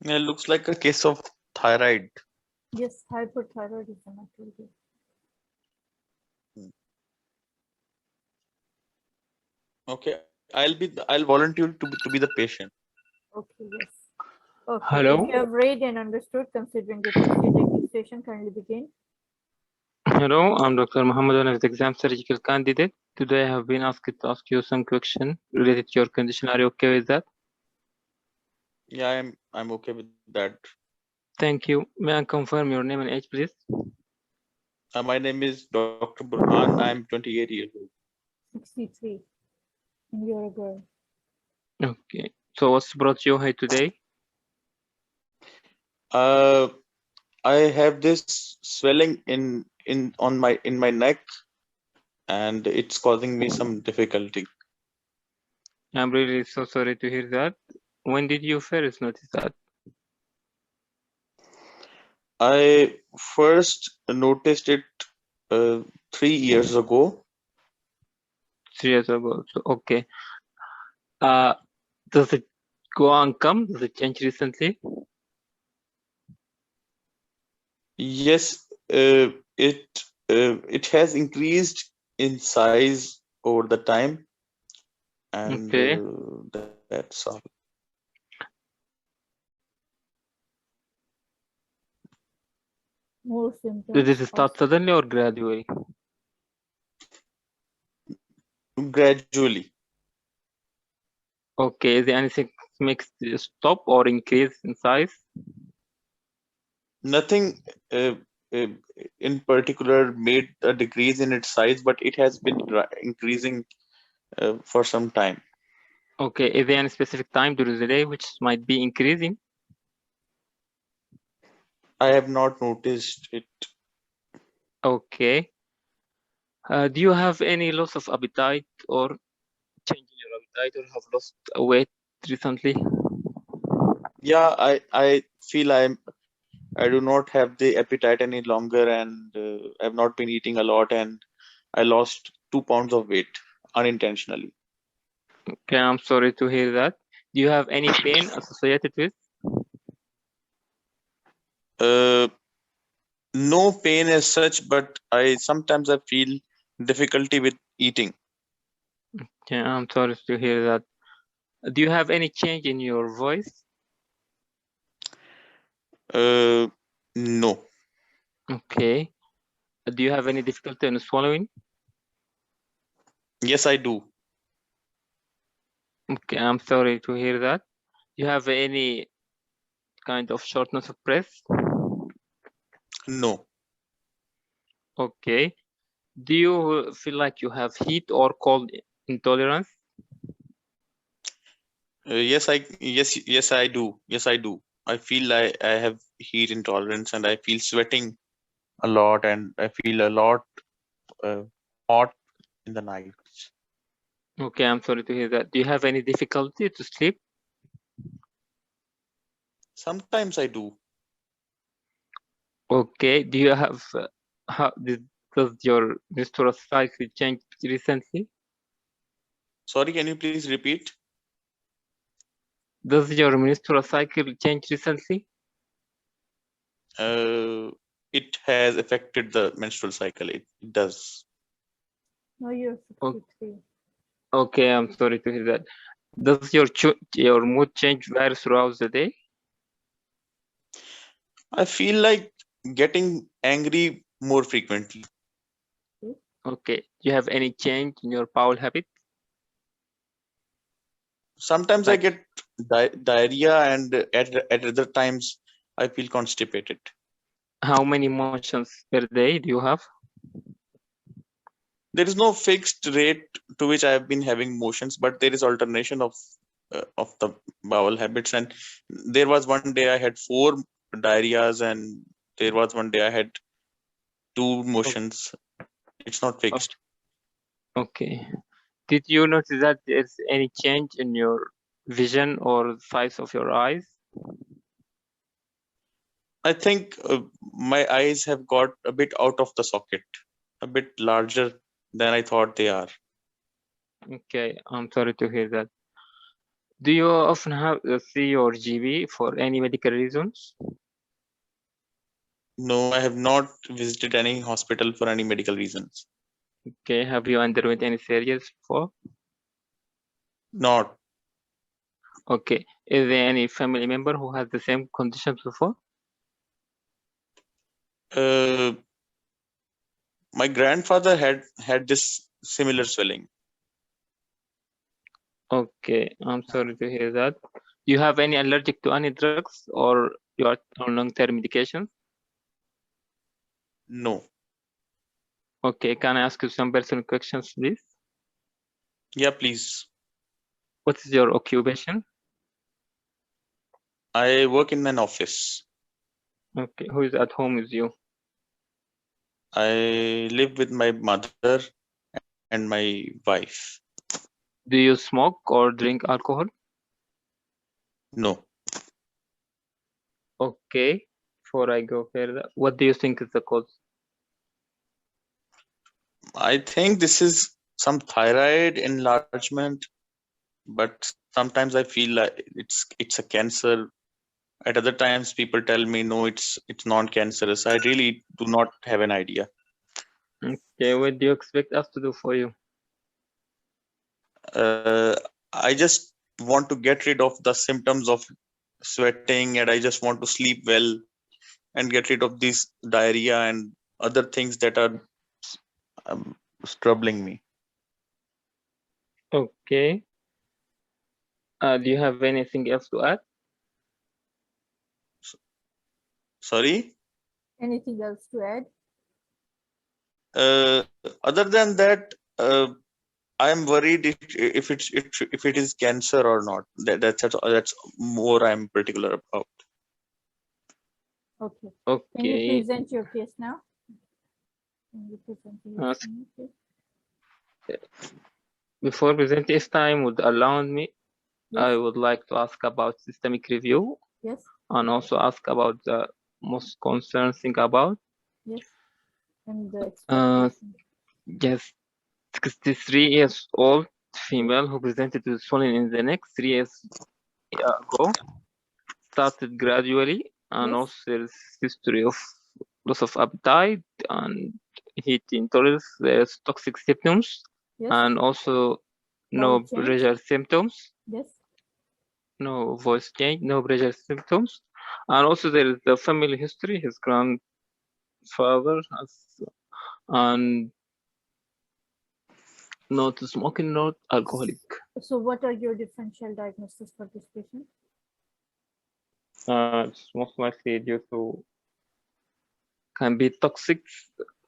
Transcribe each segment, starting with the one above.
It looks like a case of thyroid. Yes, hyperthyroidism actually. Okay, I'll volunteer to be the patient. Okay, yes. Okay, Hello. if you have read and understood, considering the taking station, kindly begin. Hello, I'm Dr. Muhammad, one of the exam surgical candidate. Today I have been asked to ask you some question related to your condition. Are you okay with that? Yeah, I'm okay with that. Thank you. May I confirm your name and age, please? My name is Dr. Burhan. I'm 28 years old. 63, and you're a girl. Okay. So what's brought you here today? Uh, I have this swelling in my neck, and it's causing me some difficulty. I'm really so sorry to hear that. When did you first notice that? I first noticed it 3 years ago. 3 years ago. So, okay. Does it go and come? Does it change recently? Yes, it has increased in size over the time, and Okay. that's all. More Did symptoms. it start suddenly or gradually? Gradually. Okay. Is there anything makes it stop or increase in size? Nothing uh, in particular made a decrease in its size, but it has been increasing for some time. Okay. Is there any specific time during the day which might be increasing? I have not noticed it. Okay. Do you have any loss of appetite or change in your appetite or have lost weight recently? Yeah, I feel I do not have the appetite any longer, and I've not been eating a lot, and I lost 2 pounds of weight unintentionally. Okay, I'm sorry to hear that. Do you have any pain associated with? Uh, no pain as such, but I sometimes I feel difficulty with eating. Okay, I'm sorry to hear that. Do you have any change in your voice? No. Okay. Do you have any difficulty in swallowing? Yes, I do. Okay, I'm sorry to hear that. Do you have any kind of shortness of breath? No. Okay. Do you feel like you have heat or cold intolerance? Yes, I do. Yes, I do. I feel I have heat intolerance, and I feel sweating a lot, and I feel a lot uh, hot in the nights. Okay, I'm sorry to hear that. Do you have any difficulty to sleep? Sometimes I do. Okay. Do you have does your menstrual cycle change recently? Sorry, can you please repeat? Does your menstrual cycle change recently? It has affected the menstrual cycle. It does. No, you're 63. Okay, I'm sorry to hear that. Does your mood change vary throughout the day? I feel like getting angry more frequently. Okay. Do you have any change in your bowel habit? Sometimes I Like get diarrhea, and at other times I feel constipated. how many motions per day do you have? There is no fixed rate to which I have been having motions, but there is alternation of the bowel habits. And there was one day I had 4 diarrheas, and there was one day I had 2 motions. It's not fixed. Okay. Did you notice that there's any change in your vision or size of your eyes? I think my eyes have got a bit out of the socket, a bit larger than I thought they are. Okay, I'm sorry to hear that. Do you often have see your GP for any medical reasons? No, I have not visited any hospital for any medical reasons. Okay, have you underwent any surgeries before? Not. Okay, is there any family member who has the same conditions before? My grandfather had this similar swelling. Okay, I'm sorry to hear that. Do you have any allergic to any drugs or you are on long-term medication? No. Okay, can I ask you some personal questions, please? Yeah, please. What is your occupation? I work in an office. Okay, who is at home with you? I live with my mother and my wife. Do you smoke or drink alcohol? No. Okay, before I go further, what do you think is the cause? I think this is some thyroid enlargement, but sometimes I feel like it's a cancer. At other times, people tell me no, it's non-cancerous. I really do not have an idea. Okay, what do you expect us to do for you? I just want to get rid of the symptoms of sweating, and I just want to sleep well and get rid of this diarrhea and other things that are um, troubling me. Okay. Do you have anything else to add? Sorry. Anything else to add? Other than that, I am worried if it is cancer or not. That's more I'm particular about. Okay. Can you Okay. present your case now? Can you present your case? Before presenting, if time would allow me, Yes. I would like to ask about systemic review Yes. and also ask about the most concerned thing about. Yes. And the expectation. Yes, 63 years old female who presented with swelling in the neck 3 years ago, started gradually, and Yes. also there's history of loss of appetite and heat intolerance. There's toxic symptoms, Yes. and also no Bowel change. pressure symptoms, Yes. no voice change, no pressure symptoms, and also there is the family history. His grandfather has, and not smoking, not alcoholic. So what are your differential diagnoses for this patient? It's most likely due to, can be toxic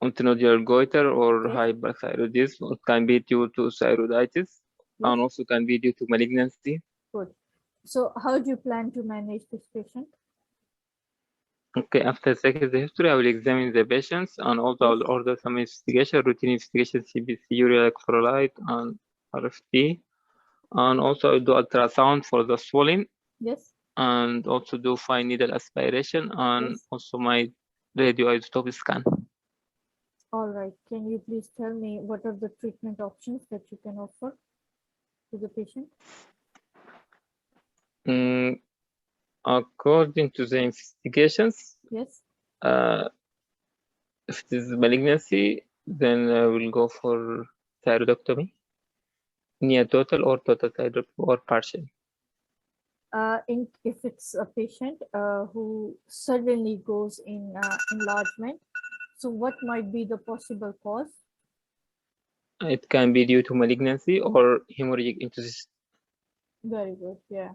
intestinal goiter or Yes. hyperthyroidism. It can be due to thyroiditis, and also can be due to malignancy. Good. So how do you plan to manage this patient? Okay, after checking the history, I will examine the patients and also I will order some investigation, routine investigation, CBC, urea electrolyte, and RFT. And also I will do ultrasound for the swelling. Yes. And also do fine needle aspiration and also my radioisotope scan. All right. Can you please tell me what are the treatment options that you can offer to the patient? According to the investigations, yes, if it is malignancy, then I will go for thyroidectomy, near total or total thyroidectomy or partial. If it's a patient who suddenly goes in enlargement, so what might be the possible cause? It can be due to malignancy or hemorrhagic intussus. Very good, yeah.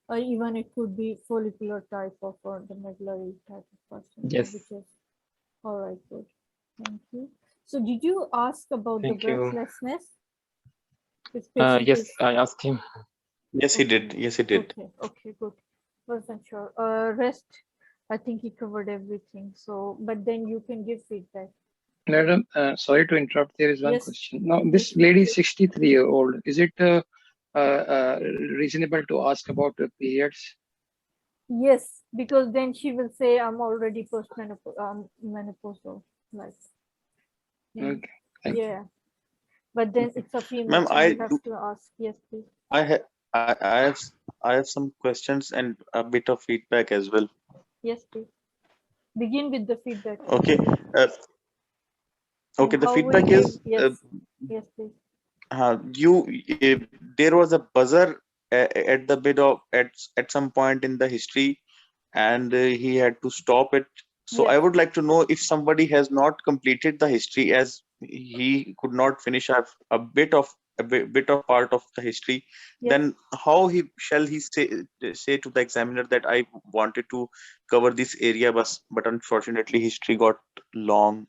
Or even it could be follicular type of or the medullary type of person. Yes. Which is all right, good. Thank you. So did you ask about Thank the you. breathlessness? Yes, I asked him. Yes, he did. Yes, he did. Okay, good. Wasn't sure. Rest, I think he covered everything. So, but then you can give feedback. Madam, sorry to interrupt. There is one Yes. question. Now, this lady is 63-year-old. Is it reasonable to ask about the periods? Yes, because then she will say, I'm already menopausal. Like, Okay. Thank you. yeah. But then it's a female, Ma'am, so you have to ask. Yes, please. I have some questions and a bit of feedback as well. Yes, please. Begin with the feedback. Okay. Okay. The How will feedback is yes, yes, please. there was a buzzer at the bit of at some point in the history, and he had to stop it. So I Yes. would like to know if somebody has not completed the history, as he could not finish a bit of part of the history, Yes. then how shall he say to the examiner that I wanted to cover this area, but unfortunately history got long.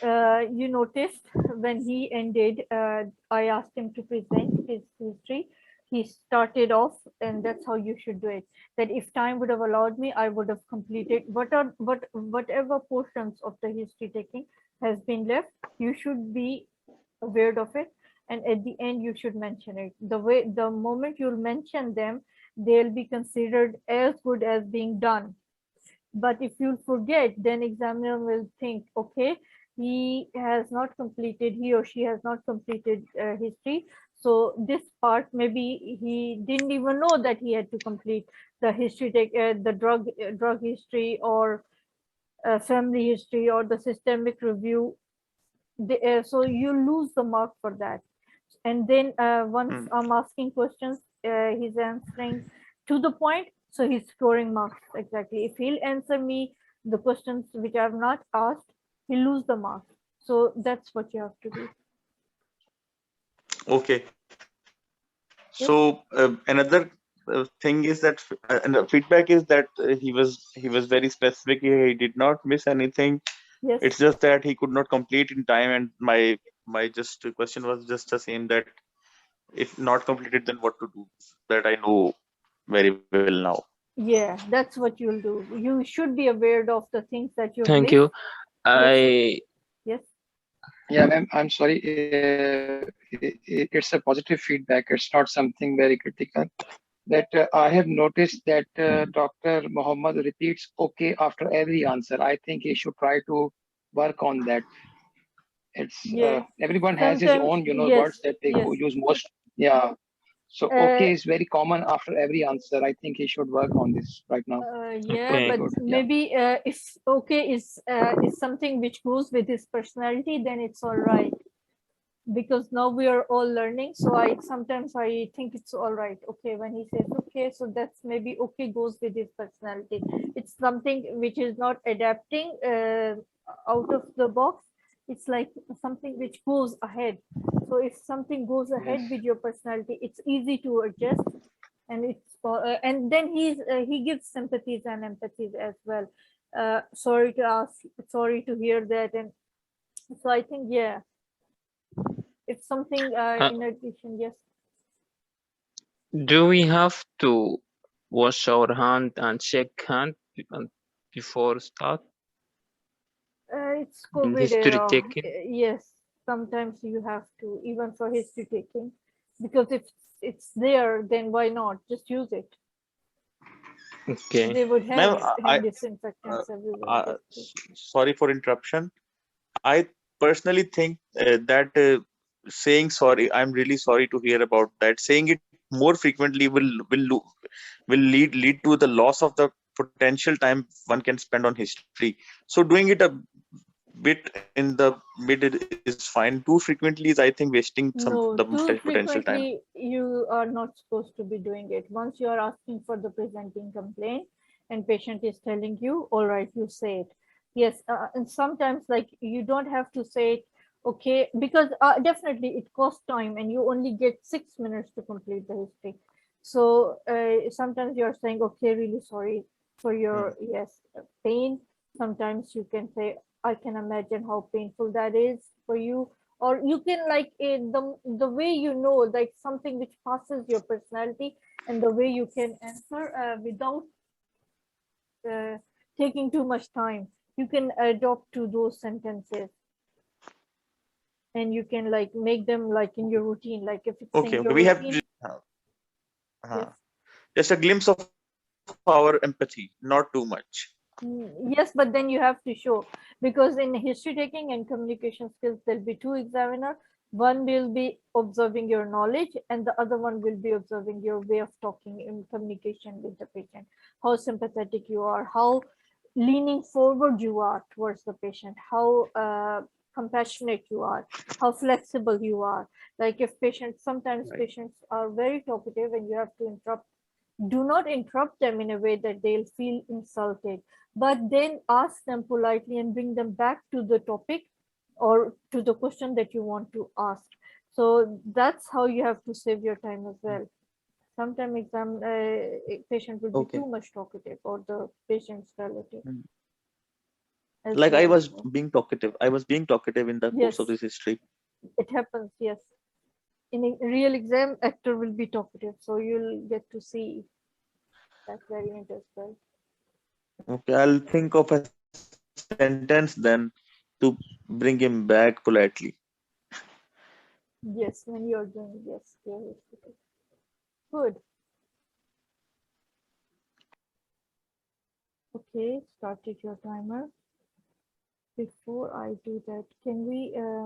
You noticed when he ended, I asked him to present his history. He started off, and that's how you should do it. That if time would have allowed me, I would have completed whatever portions of the history taking has been left. You should be aware of it, and at the end you should mention it. The moment you'll mention them, they'll be considered as good as being done. But if you forget, then examiner will think, okay, he or she has not completed history. So this part, maybe he didn't even know that he had to complete the history, the drug history, or family history, or the systemic review. So you lose the mark for that. And then once I'm asking questions, he's answering to the point, so he's scoring marks exactly. If he'll answer me the questions which I have not asked, he'll lose the marks. So that's what you have to do. Okay. So another thing is that and the feedback is that he was very specific. He did not miss anything. Yes. It's just that he could not complete in time, and my just question was just the same, that if not completed, then what to do. That I know very well now. Yeah, that's what you'll do. You should be aware of the things that you've Thank missed. you. Yes. Yeah, ma'am, I'm sorry. It's a positive feedback. It's not something very critical. That I have noticed that Dr. Muhammad repeats okay after every answer. I think he should try to work on that. It's Yeah. everyone has his Sometimes, own, yes, words that they yes. use most. Yeah. So okay is very common after every answer. I think he should work on this right now. Yeah, Okay. but Good, yeah. maybe if okay is something which goes with his personality, then it's all right. Because now we are all learning, so sometimes I think it's all right. Okay, when he says okay, so that's maybe okay goes with his personality. It's something which is not adapting out of the box. It's like something which goes ahead. So if something goes ahead Yes. with your personality, it's easy to adjust, and and then he gives sympathies and empathies as well. Sorry to hear that, and so I think, yeah, it's something in addition. Yes. Do we have to wash our hand and shake hand before start? It's COVID history era. taking? Yes, sometimes you have to, even for history taking, because if it's there, then why not just use it? Okay. They would have Ma'am, hand disinfectants everywhere. sorry for interruption. I personally think that saying sorry, I'm really sorry to hear about that. Saying it more frequently will lead to the loss of the potential time one can spend on history. So doing it a bit in the mid is fine. Too frequently is, I think, wasting No, the too potential time. frequently you are not supposed to be doing it. Once you are asking for the presenting complaint and patient is telling you, all right, you say it. Yes, and sometimes like you don't have to say it, okay, because definitely it costs time and you only get 6 minutes to complete the history. So sometimes you're saying, okay, really sorry for your pain. Sometimes you can say, I can imagine how painful that is for you. Or you can like the way like something which passes your personality, and the way you can answer without taking too much time. You can adopt to those sentences, and you can like make them like in your routine. Like if it's Okay, in your we have routine, yes. just a glimpse of our empathy, not too much. Yes, but then you have to show, because in history taking and communication skills there'll be 2 examiners, One will be observing your knowledge and the other one will be observing your way of talking in communication with the patient. How sympathetic you are, how leaning forward you are towards the patient, how compassionate you are, how flexible you are. Like if patients, sometimes Right. patients are very talkative and you have to interrupt, do not interrupt them in a way that they'll feel insulted, but then ask them politely and bring them back to the topic or to the question that you want to ask. So that's how you have to save your time as well. Sometimes patient will be Okay. too much talkative or the patient's relative. Mm. as Like I well. was being talkative. I was being talkative in the course of Yes. this history. It happens, yes. In a real exam, actor will be talkative, so you'll get to see that variant as well. Okay, I'll think of a sentence then to bring him back politely. Yes, when you're doing, yes, there is. Good. Okay, started your timer. Before I do that, can we